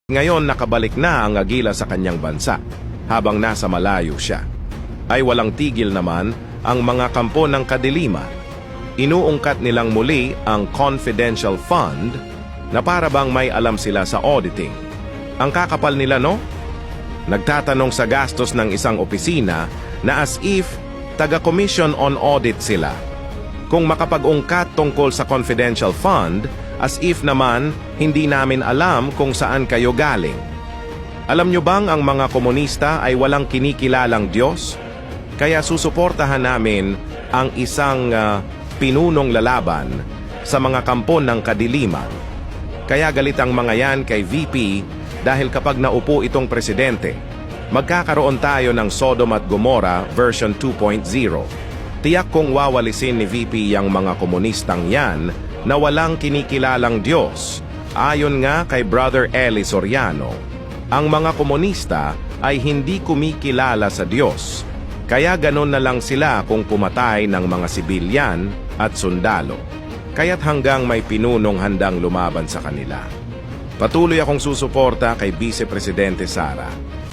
Ngayon nakabalik na ang Agila sa kanyang bansa, habang nasa malayo siya. Ay walang tigil naman ang mga kampo ng kadiliman. Inuungkat nilang muli ang confidential fund na para bang may alam sila sa auditing. Ang kakapal nila, no? Nagtatanong sa gastos ng isang opisina na as if taga-commission on audit sila. Kung makapag-ungkat tungkol sa confidential fund, as if naman hindi namin alam kung saan kayo galing. Alam nyo bang ang mga komunista ay walang kinikilalang Diyos? Kaya susuportahan namin ang isang pinunong lalaban sa mga kampo ng kadiliman. Kaya galit ang mga yan kay VP dahil kapag naupo itong presidente, magkakaroon tayo ng Sodom at Gomorrah version 2.0. Tiyak kong wawalisin ni VP yang mga komunistang yan na walang kinikilalang Diyos. Ayon nga kay Brother Eli Soriano, ang mga komunista ay hindi kumikilala sa Diyos. Kaya ganon na lang sila kung pumatay ng mga sibilyan at sundalo. Kaya't hanggang may pinunong handang lumaban sa kanila. Patuloy akong susuporta kay Vice Presidente Sara.